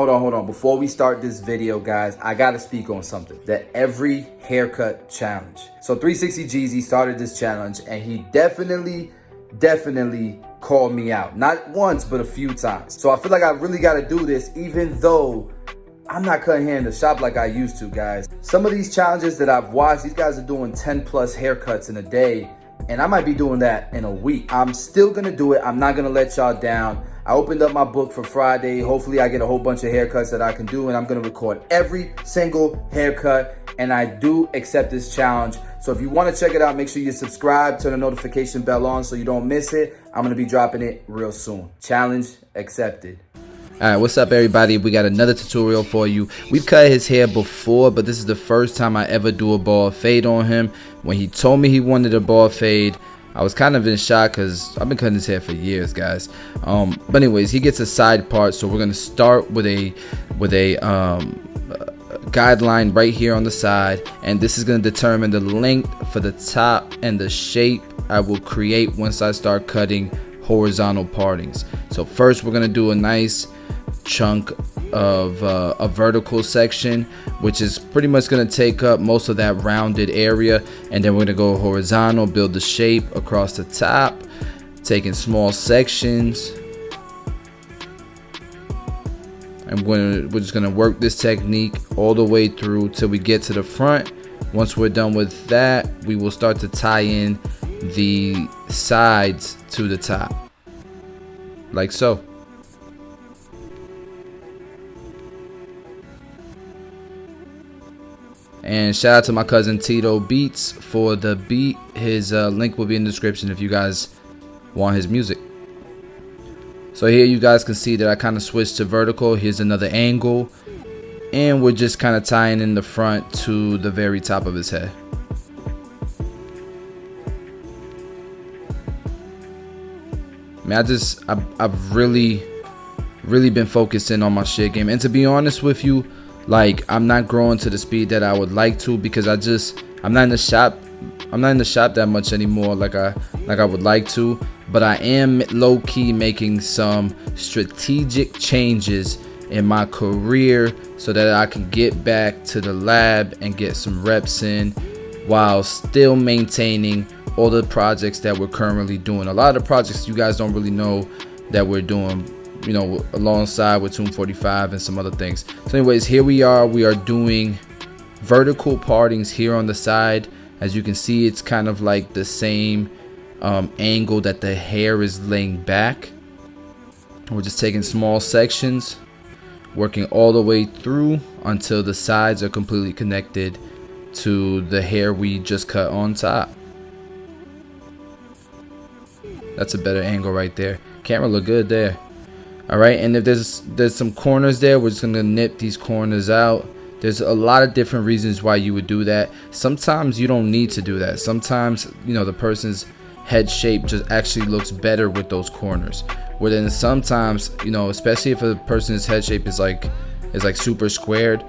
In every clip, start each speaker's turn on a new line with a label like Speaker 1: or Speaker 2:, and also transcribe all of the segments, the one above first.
Speaker 1: on. Before we start this video, guys, I gotta speak on something. The every haircut challenge. So 360 Jeezy started this challenge, and he definitely called me out. Not once, but a few times. So I feel like I really gotta do this, even though I'm not cutting hair in the shop like I used to, guys. Some of these challenges that I've watched, these guys are doing 10 plus haircuts in a day, and I might be doing that in a week. I'm still gonna do it. I'm not gonna let y'all down. I opened up my book for Friday. Hopefully I get a whole bunch of haircuts that I can do, and I'm gonna record every single haircut, and I do accept this challenge. So if you wanna check it out, make sure you subscribe, turn the notification bell on so you don't miss it. I'm gonna be dropping it real soon. Challenge accepted.
Speaker 2: Alright, what's up everybody? We got another tutorial for you. We've cut his hair before, but this is the first time I ever do a bald fade on him. When he told me he wanted a bald fade, I was kind of in shock because I've been cutting his hair for years, guys. But anyways, he gets a side part, so we're gonna start with a guideline right here on the side, and this is gonna determine the length for the top and the shape I will create once I start cutting horizontal partings. So first we're gonna do a nice chunk of a vertical section, which is pretty much going to take up most of that rounded area, and then we're going to go horizontal, build the shape across the top, taking small sections, and we're just going to work this technique all the way through till we get to the front. Once we're done with that, we will start to tie in the sides to the top, like so. And shout out to my cousin Tito Beats for the beat. His link will be in the description if you guys want his music. So here you guys can see that I kind of switched to vertical. Here's another angle, and we're just kind of tying in the front to the very top of his head. Man, I've really been focusing on my shit game, and to be honest with you, like, I'm not growing to the speed that I would like to, because I'm not in the shop that much anymore like I would like to. But I am low-key making some strategic changes in my career so that I can get back to the lab and get some reps in while still maintaining all the projects that we're currently doing. A lot of the projects you guys don't really know that we're doing, you know, alongside with Tune 45 and some other things. So anyways, here we are doing vertical partings here on the side. As you can see, it's kind of like the same angle that the hair is laying back. We're just taking small sections, working all the way through until the sides are completely connected to the hair we just cut on top. That's a better angle right there. Camera look good there. Alright, and if there's some corners there, we're just gonna nip these corners out. There's a lot of different reasons why you would do that. Sometimes you don't need to do that. Sometimes, you know, the person's head shape just actually looks better with those corners. Where then sometimes, you know, especially if a person's head shape is like super squared,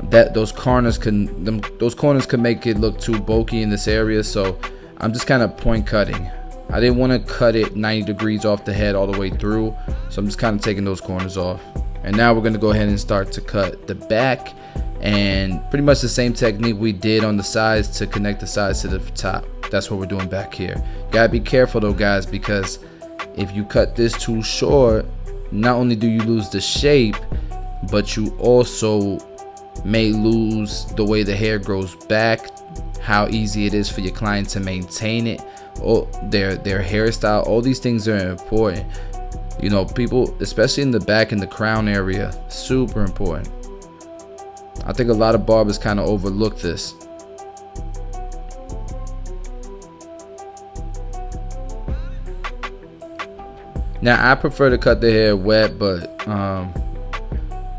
Speaker 2: that those corners can make it look too bulky in this area. So I'm just kind of point cutting. I didn't want to cut it 90 degrees off the head all the way through, so I'm just kind of taking those corners off. And now we're going to go ahead and start to cut the back, and pretty much the same technique we did on the sides to connect the sides to the top. That's what we're doing back here. Gotta be careful though, guys, because if you cut this too short, not only do you lose the shape, but you also may lose the way the hair grows back, how easy it is for your client to maintain it, or their hairstyle. All these things are important. You know, people, especially in the back and the crown area, super important. I think a lot of barbers kind of overlook this. Now I prefer to cut the hair wet, but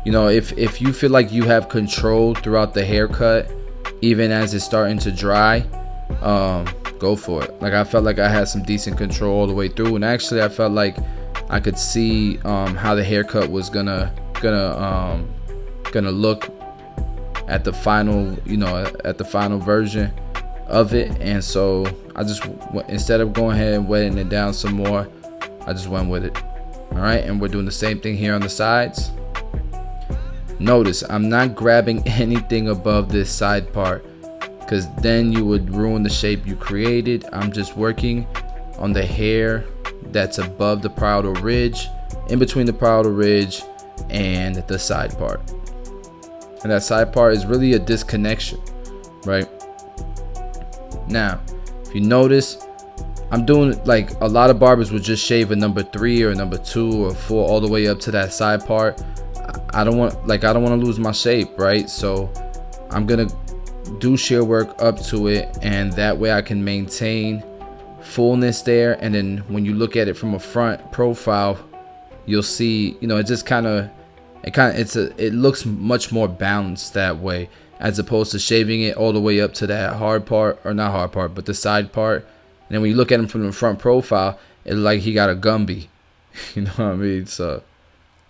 Speaker 2: you know, if you feel like you have control throughout the haircut, even as it's starting to dry, go for it. Like, I felt like I had some decent control all the way through, and actually I felt like I could see how the haircut was gonna look at the final, you know, at the final version of it. And so I just, instead of going ahead and wetting it down some more, I just went with it. All right, and we're doing the same thing here on the sides. Notice I'm not grabbing anything above this side part, because then you would ruin the shape you created. I'm just working on the hair that's above the parietal ridge, in between the parietal ridge and the side part. And that side part is really a disconnection, right? Now, if you notice, I'm doing like a lot of barbers would just shave a number 3 or number 2 or 4 all the way up to that side part. I don't want to lose my shape, right? So I'm gonna do shear work up to it, and that way I can maintain fullness there. And then when you look at it from a front profile, you'll see, you know, it just it looks much more balanced that way, as opposed to shaving it all the way up to that hard part, or not hard part, but the side part. And then when you look at him from the front profile, it's like he got a Gumby. You know what I mean? So,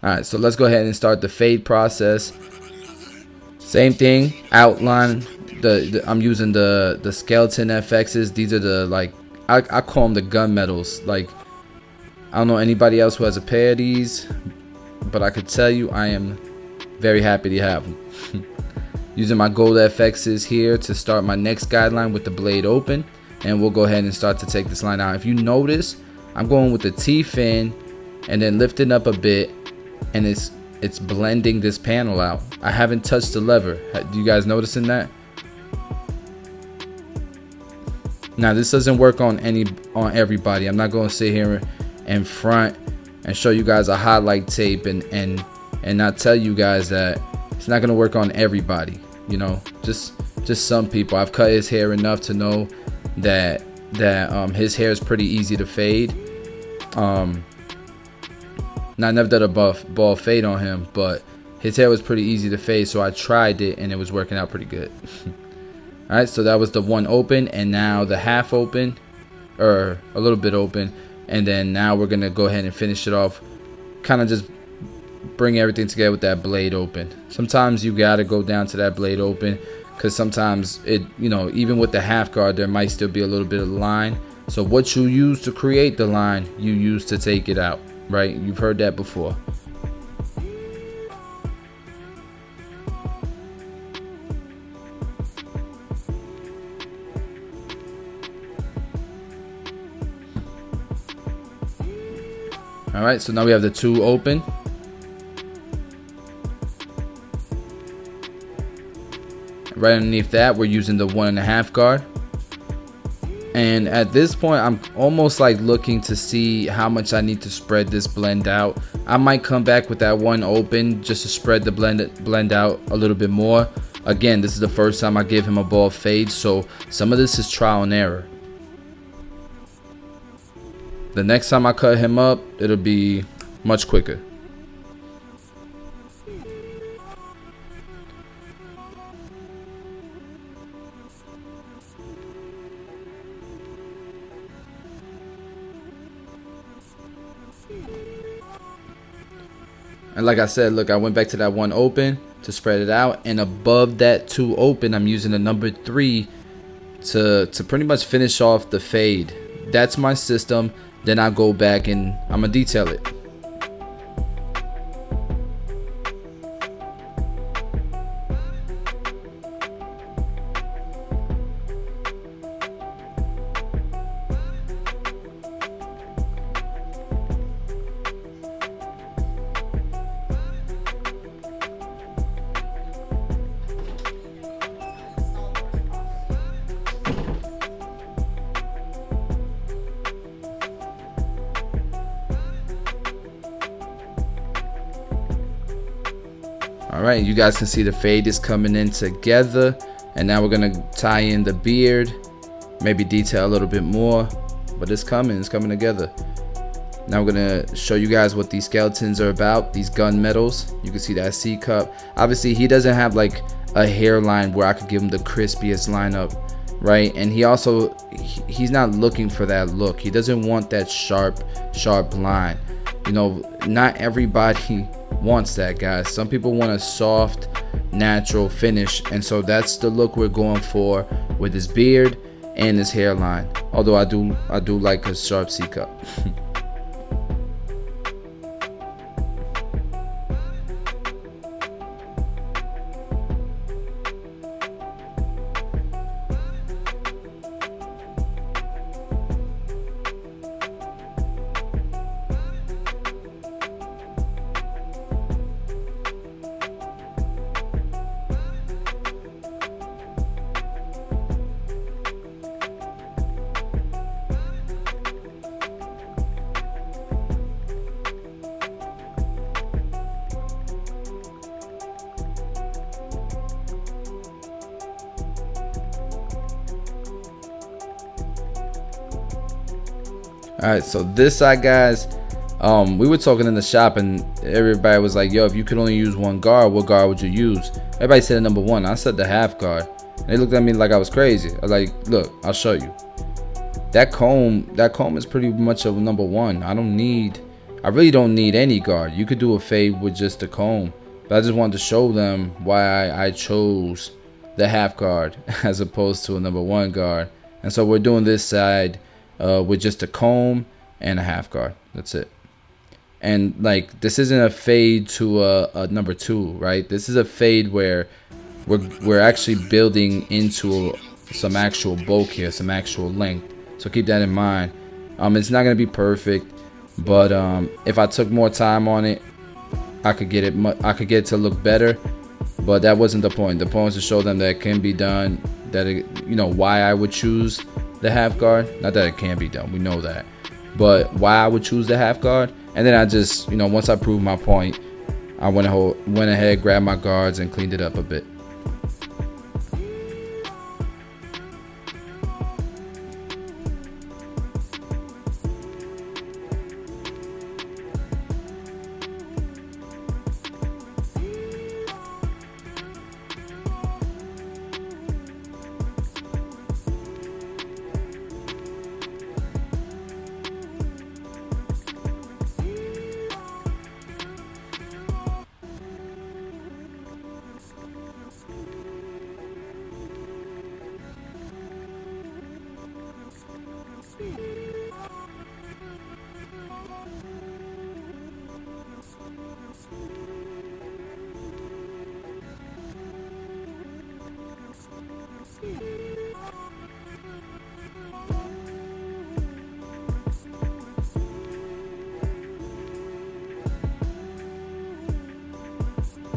Speaker 2: all right, so let's go ahead and start the fade process. Same thing, outline. I'm using the skeleton FXs. These are the, like, I call them the gunmetals. Like, I don't know anybody else who has a pair of these, but I could tell you I am very happy to have them. Using my gold FXs here to start my next guideline with the blade open, and we'll go ahead and start to take this line out. If you notice, I'm going with the T-fin and then lifting up a bit, and it's blending this panel out. I haven't touched the lever. Do you guys noticing that? Now this doesn't work on everybody. I'm not going to sit here in front and show you guys a highlight tape and not tell you guys that it's not going to work on everybody. You know, just some people. I've cut his hair enough to know that his hair is pretty easy to fade. Now, I never did a ball fade on him, but his hair was pretty easy to fade, so I tried it and it was working out pretty good. All right, so that was the one open, and now the half open, or a little bit open, and then now we're gonna go ahead and finish it off, kind of just bring everything together with that blade open. Sometimes you gotta go down to that blade open, because sometimes it, you know, even with the half guard, there might still be a little bit of line. So what you use to create the line, you use to take it out, right? You've heard that before. All right, so now we have the two open. Right underneath that, we're using the 1.5 guard. And at this point, I'm almost like looking to see how much I need to spread this blend out. I might come back with that one open just to spread the blend out a little bit more. Again, this is the first time I give him a ball fade, so some of this is trial and error. The next time I cut him up, it'll be much quicker. And like I said, look, I went back to that one open to spread it out, and above that two open, I'm using the number 3 to pretty much finish off the fade. That's my system. Then I'll go back and I'm gonna detail it. Alright, you guys can see the fade is coming in together, and now we're gonna tie in the beard, maybe detail a little bit more, but it's coming together. Now we're gonna show you guys what these skeletons are about, these gun metals. You can see that C cup. Obviously he doesn't have like a hairline where I could give him the crispiest lineup, right? And he's not looking for that look. He doesn't want that sharp line. You know, not everybody wants that, guys. Some people want a soft, natural finish, and so that's the look we're going for with his beard and his hairline. Although I do like a sharp C cup. All right, so this side, guys, we were talking in the shop and everybody was like, yo, if you could only use one guard, what guard would you use? Everybody said number one. I said the half guard, and they looked at me like I was crazy. I was like, look, I'll show you. That comb is pretty much a number one. I really don't need any guard. You could do a fade with just the comb, but I just wanted to show them why I chose the half guard as opposed to a number one guard. And so we're doing this side with just a comb and a half guard. That's it. And like, this isn't a fade to a number two, right? This is a fade where we're actually building into some actual bulk here, some actual length. So keep that in mind. It's not gonna be perfect, but if I took more time on it, I could get it to look better. But that wasn't the point. The point was to show them that it can be done. That why I would choose the half guard. Not that it can be done, we know that, but why I would choose the half guard. And then I just, once I proved my point, I went ahead, grabbed my guards, and cleaned it up a bit.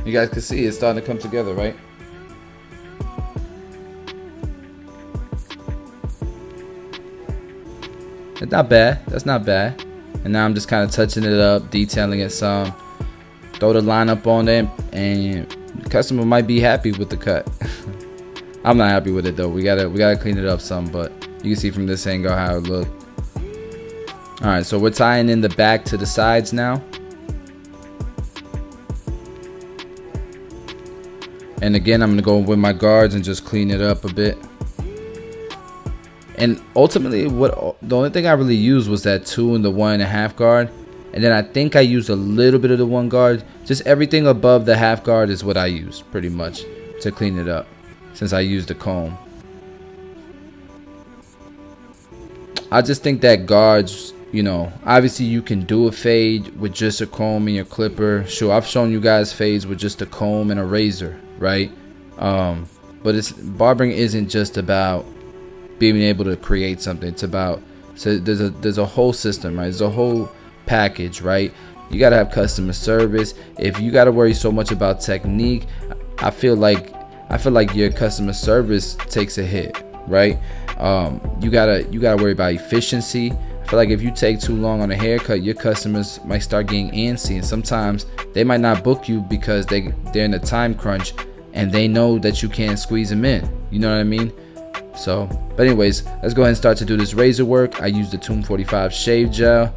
Speaker 2: You guys can see it's starting to come together, right? It's not bad. That's not bad. And now I'm just kind of touching it up, detailing it some. Throw the line up on it, and the customer might be happy with the cut. I'm not happy with it though. We gotta clean it up some, but you can see from this angle how it looked. All right, so we're tying in the back to the sides now. And again, I'm gonna go with my guards and just clean it up a bit. And ultimately, the only thing I really used was that 2 and the 1.5 guard. And then I think I used a little bit of the 1 guard. Just everything above the half guard is what I use pretty much to clean it up, since I used the comb. I just think that guards, obviously you can do a fade with just a comb and your clipper. Sure, I've shown you guys fades with just a comb and a razor, right? But barbering isn't just about being able to create something. It's about, so there's a whole system, right? There's a whole package, right? You gotta have customer service. If you gotta worry so much about technique, I feel like your customer service takes a hit, right? You gotta worry about efficiency. I feel like if you take too long on a haircut, your customers might start getting antsy, and sometimes they might not book you because they're in a time crunch and they know that you can't squeeze them in. You know what I mean? So, but anyways, let's go ahead and start to do this razor work. I use the Tomb 45 shave gel.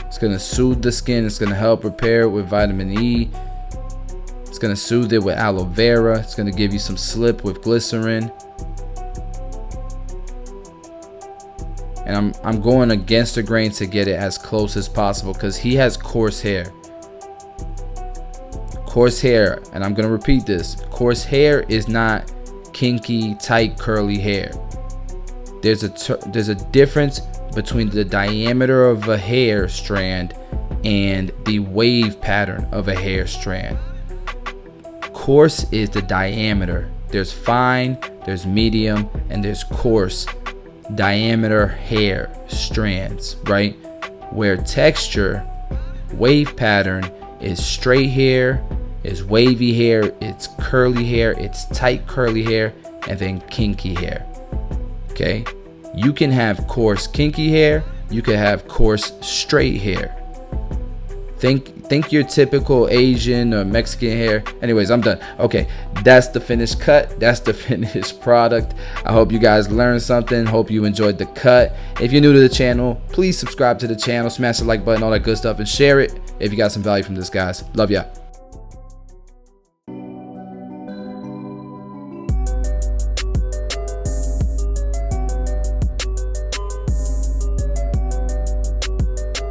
Speaker 2: It's gonna soothe the skin. It's gonna help repair it with vitamin E. It's gonna soothe it with aloe vera. It's gonna give you some slip with glycerin. And I'm going against the grain to get it as close as possible because he has coarse hair. Coarse hair, and I'm gonna repeat this. Coarse hair is not kinky, tight, curly hair. There's a difference between the diameter of a hair strand and the wave pattern of a hair strand. Coarse is the diameter. There's fine, there's medium, and there's coarse diameter hair strands, right? Where texture, wave pattern is straight hair, is wavy hair, it's curly hair, it's tight curly hair, and then kinky hair. Okay, you can have coarse kinky hair, you can have coarse straight hair. Think your typical Asian or Mexican hair. Anyways, I'm done. Okay, that's the finished cut. That's the finished product. I hope you guys learned something. Hope you enjoyed the cut. If you're new to the channel, please subscribe to the channel, smash the like button, all that good stuff, and share it if you got some value from this, guys. Love ya.